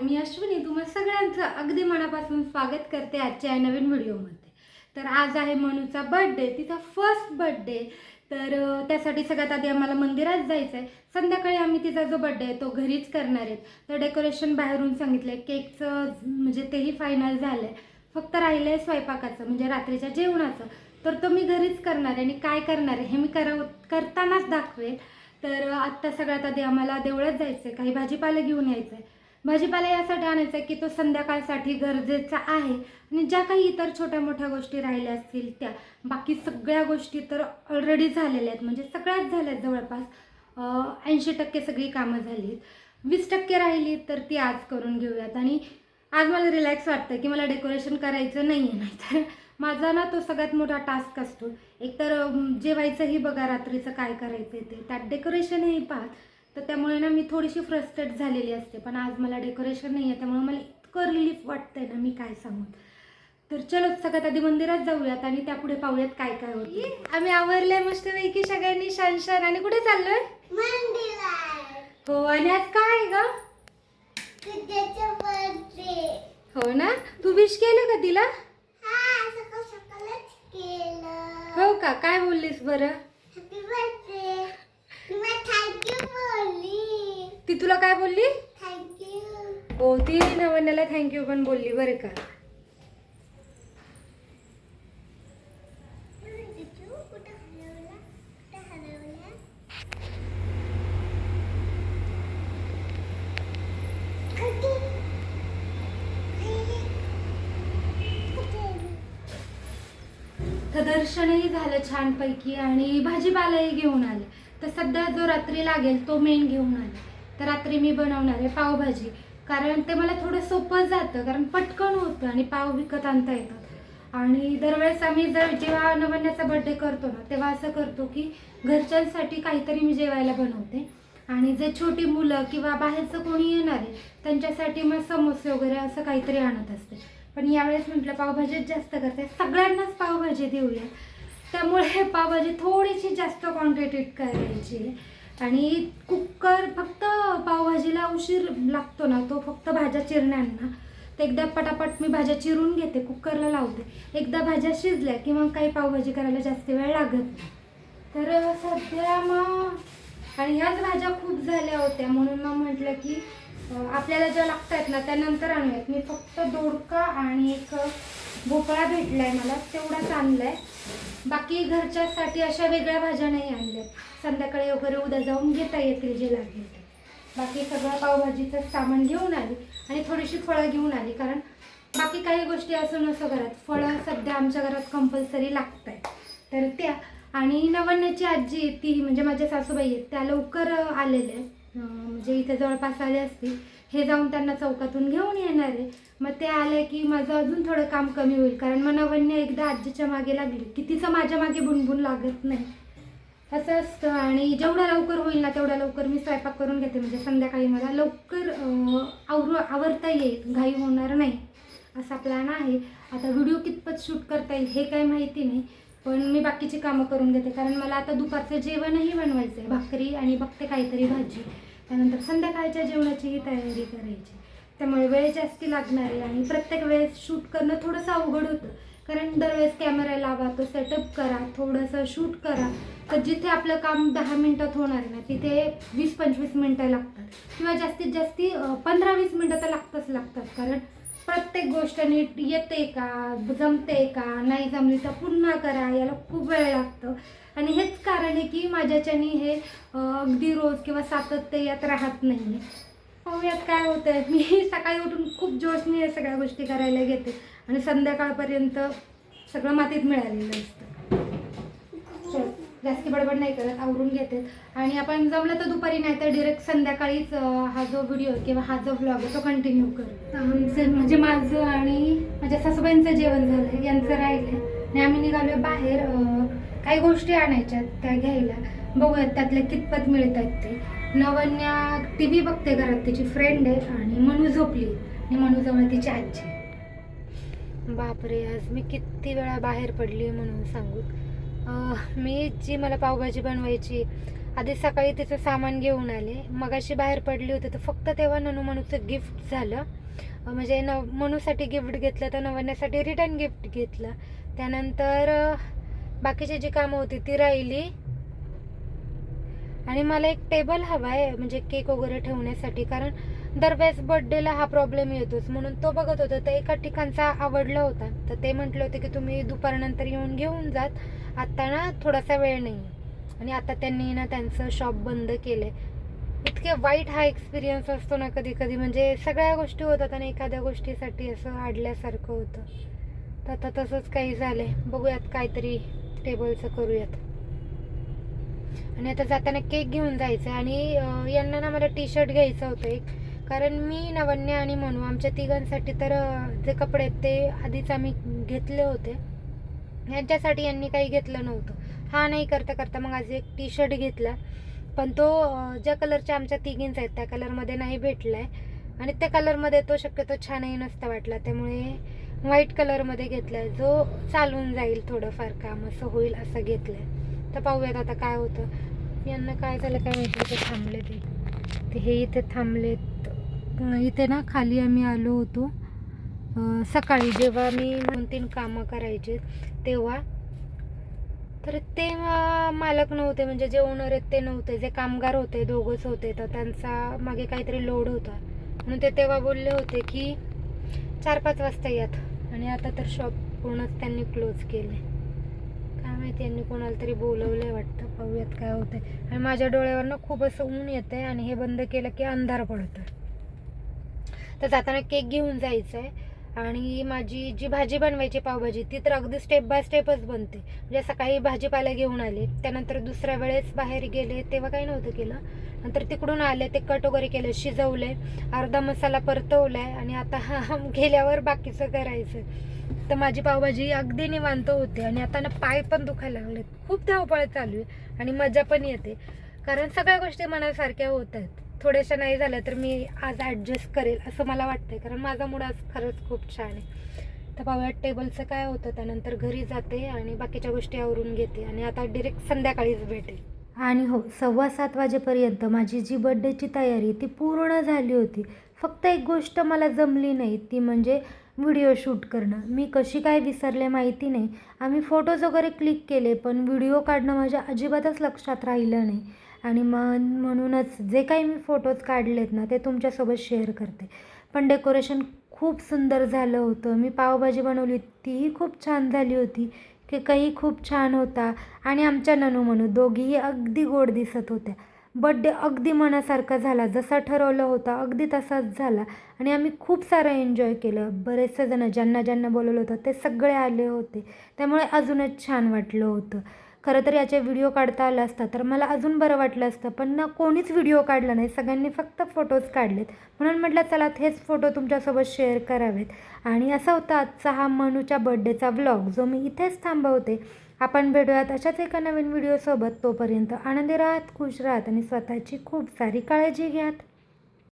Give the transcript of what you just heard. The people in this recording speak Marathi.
मी अश्विनी तुम्हा सगळ्यांचं अगदी मनापासून स्वागत करते आजच्या या नवीन व्हिडिओमध्ये। तर आज आहे मनूचा बर्थडे, तिचा फर्स्ट बर्थडे। तर त्यासाठी सगळ्यात आधी आम्हाला मंदिरात जायचं आहे। संध्याकाळी आम्ही तिचा जो बर्थडे आहे तो घरीच करणार आहे। तर डेकोरेशन बाहेरून सांगितलंय, केकचं म्हणजे तेही फायनल झालंय, फक्त राहिलंय स्वयंपाकाचं म्हणजे रात्रीच्या जेवणाचं। तर तो मी घरीच करणार आहे आणि काय करणार आहे हे मी करतानाच दाखवेल। तर आत्ता सगळ्यात आधी आम्हाला देवळात जायचं आहे, काही भाजीपाला घेऊन यायचं आहे। भाजीपाला यासाठी आणायचा की तो संध्याकाळसाठी गरजेचा आहे आणि ज्या काही इतर छोट्या मोठ्या गोष्टी राहिल्या असतील त्या, बाकी सगळ्या गोष्टी तर ऑलरेडी झालेल्या आहेत, म्हणजे सगळ्याच झाल्यात। जवळपास 80% सगळी कामं झाली, 20% राहिली तर ती आज करून घेऊयात। आणि आज मला रिलॅक्स वाटतं की मला डेकोरेशन करायचं नाही आहे, नाहीतर माझा ना तो सगळ्यात मोठा टास्क असतो। एकतर जेवायचंही बघा, रात्रीचं काय करायचं ते, त्यात डेकोरेशनही पाहत, तर त्यामुळे ना मी थोडीशी फ्रस्ट्रेट झालेली असते। पण आज मला डेकोरेशन नाही आहे, त्यामुळे मला इतकं रिलीफ वाटतंय ना, मी काय सांगू। तर चलो सगळ्यात आधी मंदिरात जाऊयात आणि त्यापुढे पाहूयात काय काय होतं। आम्ही आवरले मस्तपैकी सगळ्यांनी शान शान। आणि कुठे चाललोय? मंदिरात। हो, आणि आज काय ग? तुझ्याचा बर्थडे। हो ना, तू विश केलं का तिला? हां, सकाळ सकाळच केलं। हो का, काय बोललीस बरं? Happy birthday. मी थँक्यू बोलली। ती तुला काय बोलली? थँक्यू। हो, ती नवन्याला थँक्यू पण बोलली बरं का। तर दर्शनही झालं छानपैकी आणि भाजीपालाही घेऊन आले। तर सध्या जो रात्री लागेल तो मेन घेऊन आले। तर रात्री मी बनवणार आहे पावभाजी, कारण ते मला थोडं सोपं जातं, कारण पटकन होतं आणि पाव विकत आणता येतात। आणि दरवेळेस आम्ही जेव्हा नवन्याचा बर्थडे करतो ना, तेव्हा असं करतो की घरच्यांसाठी काहीतरी मी जेवायला बनवते आणि जे छोटी मुलं किंवा बाहेरचं कोणी येणार आहे त्यांच्यासाठी मग समोसे वगैरे असं काहीतरी आणत असते। पण यावेळेस म्हटलं पावभाजीच जास्त करते, सगळ्यांनाच पावभाजी देऊया, त्यामुळे पावभाजी थोडीशी जास्त क्वांटिटीत करायची। आणि कुकर फक्त पावभाजीला उशीर लागतो ना, तो फक्त भाज्या चिरण्यांना। तर एकदा पटापट मी भाज्या चिरून घेते, कुकरला लावते, एकदा भाज्या शिजल्या की मग काही पावभाजी करायला जास्त वेळ लागत नाही। तर सध्या मग आणि ह्याच भाज्या खूप झाल्या होत्या, म्हणून मग म्हटलं की आपल्याला ज्या लागतात ना त्यानंतर आणूयात। मी फक्त दोडका आणि एक भोपळा भेटलाय मला, तेवढाच आणलाय। बाकी घरच्यासाठी अशा वेगळ्या भाज्या नाही आणल्या, संध्याकाळी वगैरे उद्या जाऊन घेता येतील जे लागेल ते। बाकी सगळं पावभाजीचं सामान घेऊन आली आणि थोडीशी फळं घेऊन आली, कारण बाकी काही गोष्टी असं नसं घरात, फळं सध्या आमच्या घरात कंपल्सरी लागत आहेत। तर त्या आणि नवन्याची आजी ती म्हणजे माझ्या सासूबाई आहेत, त्या लवकर आलेल्या आहेत, म्हणजे इथे जवळपास आले असतील, हे जाऊन त्यांना चौकातून घेऊन येणार आहे। मग ते आले की माझं अजून थोडं काम कमी होईल, कारण मग नवन्या एकदा आजीच्या मागे लागली की तिचं माझ्या मागे बुणबुण लागत नाही, असं असतं। आणि जेवढ्या लवकर होईल ना तेवढ्या लवकर मी स्वयंपाक करून घेते, म्हणजे संध्याकाळी मला लवकर आवरता येईल, घाई होणार नाही असा प्लॅन आहे। आता व्हिडिओ कितपत शूट करता येईल हे काही माहिती नाही, पण मी बाकीची कामं करून घेते, कारण मला आता दुपारचं जेवणही बनवायचं आहे, भाकरी आणि बघते काहीतरी भाजी, त्यानंतर संध्याकाळच्या जेवणाचीही तयारी करायची। त्यामुळे वेळ जास्ती लागणार आहे आणि प्रत्येक वेळेस शूट करणं थोडंसं अवघड होतं, कारण दरवेळेस कॅमेरा लावा, तो सेटअप करा, थोडंसं शूट करा। तर जिथे आपलं काम 10 मिनिटात होणार आहे ना, तिथे 20-25 मिनटं लागतात, किंवा जास्तीत जास्त 15-20 मिनटं तर लागतात, कारण प्रत्येक गोष्ट नीट येते का, जमते का, नाही जमली तर पुन्हा करा, याला खूप वेळ लागतं। आणि हेच कारण आहे की माझ्याच्यानी हे अगदी रोज किंवा सातत्य यात राहत नाही। पाहूयात काय होतं आहे। मी सकाळी उठून खूप जोशने या सगळ्या गोष्टी करायला घेते आणि संध्याकाळपर्यंत सगळं मातीत मिळालेलं असतं। जास्ती बडबड नाही करत, आवरून घेते। आणि आपण जमलं तर दुपारी, नाही तर डिरेक्ट संध्याकाळीच हा जो व्हिडिओ किंवा हा जो व्लॉग आहे तो कंटिन्यू करू। म्हणजे माझं आणि माझ्या सासूबाईंचं जेवण झालं, यांचं राहिलं आणि आम्ही निघालो बाहेर काही गोष्टी आणायच्या त्या घ्यायला, बघूयात त्यातल्या कितपत मिळत आहेत ते। नवन्या टी व्ही बघते घरात, तिची फ्रेंड आहे, आणि मनू झोपली आणि मनूजवळ तिची आजी। बापरे, आज मी किती वेळा बाहेर पडली म्हणून सांगू। मला पावभाजी बनवायची, आधी सकाळी तिचं सामान घेऊन आले, मगाशी बाहेर पडली होती तर फक्त तेव्हा ननू मनूचं गिफ्ट झालं. म्हणजे मनूसाठी गिफ्ट घेतलं तर नवण्यासाठी रिटर्न गिफ्ट घेतलं. त्यानंतर बाकीची जी कामं होती ती राहिली. आणि मला एक टेबल हवा आहे म्हणजे केक वगैरे ठेवण्यासाठी, कारण दरवेळेस बर्थडेला हा प्रॉब्लेम येतोच. म्हणून तो बघत होता तर एका ठिकाणचा आवडला होता, तर ते म्हटले होते की तुम्ही दुपारनंतर येऊन घेऊन जात, आत्ता ना थोडासा वेळ नाही. आणि आता त्यांनी ना त्यांचं शॉप बंद केलं. इतके वाईट हा एक्सपिरियन्स असतो ना कधी कधी, म्हणजे सगळ्या गोष्टी होतात आणि एखाद्या गोष्टीसाठी असं अडल्यासारखं होतं. तर आता तसंच काही झालंय. बघूयात काहीतरी टेबलचं करूयात. आणि आता जाताना केक घेऊन जायचं. आणि यांना ना मला टी शर्ट घ्यायचं होतं एक, कारण मी नवन्या आणि मनू आमच्या तिघांसाठी तर जे कपडे आहेत ते आधीच आम्ही घेतले होते. यांच्यासाठी यांनी काही घेतलं नव्हतं. हा नाही करता करता मग आज एक टी शर्ट घेतला, पण तो ज्या कलरच्या आमच्या तिघींचा आहेत त्या कलरमध्ये नाही भेटला आहे. आणि त्या कलरमध्ये तो शक्यतो छानही नसता वाटला, त्यामुळे व्हाईट कलरमध्ये घेतला आहे, जो चालून जाईल, थोडंफार काम असं होईल असं घेतलं आहे. तर पाहूयात आता काय होतं. यांना काय झालं काय माहिती, ते थांबले ते हे इथे थांबलेत. इथे ना खाली आम्ही आलो होतो सकाळी, जेव्हा मी 2-3 कामं करायचे तेव्हा. तर ते मालक नव्हते, म्हणजे जे ओनर आहेत ते नव्हते, जे कामगार होते दोघंच होते. तर त्यांचा मागे काहीतरी लोड होता म्हणून ते तेव्हा बोलले होते की 4-5 वाजता यात. आणि आता तर शॉप पूर्णच त्यांनी क्लोज केले. काय माहिती, यांनी कोणाला तरी बोलवलंय वाटतं. पाहूयात काय होतंय. आणि माझ्या डोळ्यावरनं खूप असं ऊन येतंय आणि हे बंद केलं की अंधार पडतोय. तर जाताना केक घेऊन जायचं आहे. आणि माझी जी भाजी बनवायची पावभाजी ती तर अगदी स्टेप बाय स्टेपच बनते. म्हणजे सकाळी भाजीपाला घेऊन आले, त्यानंतर दुसऱ्या वेळेस बाहेर गेले तेव्हा काही नव्हतं केलं, नंतर तिकडून आले ते कट वगैरे केलं, शिजवले, अर्धा मसाला परतवलाय आणि आता गेल्यावर बाकीचं करायचं. तर माझी पावभाजी अगदी निवांत होते. आणि आता ना पाय पण दुखायला लागलेत, खूप धावपळ चालू आहे आणि मजा पण येते, कारण सगळ्या गोष्टी मनासारख्या होत आहेत. थोड्याशा नाही झाल्या तर मी आज ॲडजस्ट करेल असं मला वाटतंय, कारण माझा मूड आज खरंच खूप छान आहे. तर पाहूयात टेबलचं काय होतं. त्यानंतर घरी जाते आणि बाकीच्या गोष्टी आवरून घेते आणि आता डिरेक्ट संध्याकाळीच भेटेल. आणि हो, 6:15 वाजेपर्यंत माझी जी बड्डेची तयारी ती पूर्ण झाली होती. फक्त एक गोष्ट मला जमली नाही, ती म्हणजे व्हिडिओ शूट करणं. मी कशी काय विसरले माहिती नाही. आम्ही फोटोज वगैरे क्लिक केले, पण व्हिडिओ काढणं माझ्या अजिबातच लक्षात राहिलं नाही. आणि म्हणूनच जे काही मी फोटोज काढलेत ना ते तुमच्यासोबत शेअर करते. पण डेकोरेशन खूप सुंदर झालं होतं. मी पावभाजी बनवली, तीही खूप छान झाली होती. केकही खूप छान होता. आणि आमच्या ननू मनू दोघीही अगदी गोड दिसत होत्या. बड्डे अगदी मनासारखा झाला, जसा ठरवलं होता अगदी तसाच झाला. आणि आम्ही खूप सारं एन्जॉय केलं. बरेचसे जण ज्यांना ज्यांना बोलवलं होतं ते सगळे आले होते, त्यामुळे अजूनच छान वाटलं होतं. खरं तर याचे व्हिडिओ काढता आला असता तर मला अजून बरं वाटलं असतं, पण ना कोणीच व्हिडिओ काढला नाही, सगळ्यांनी फक्त फोटोज काढलेत. म्हणून म्हटलं चला हेच फोटो तुमच्यासोबत शेअर करावेत. आणि असा होता आजचा हा मनूच्या बड्डेचा व्लॉग, जो मी इथेच थांबवते. आपण भेटूयात अशाच एका नवीन व्हिडिओसोबत. तोपर्यंत आनंदी राहात, खुश राहात आणि स्वतःची खूप सारी काळजी घ्यात.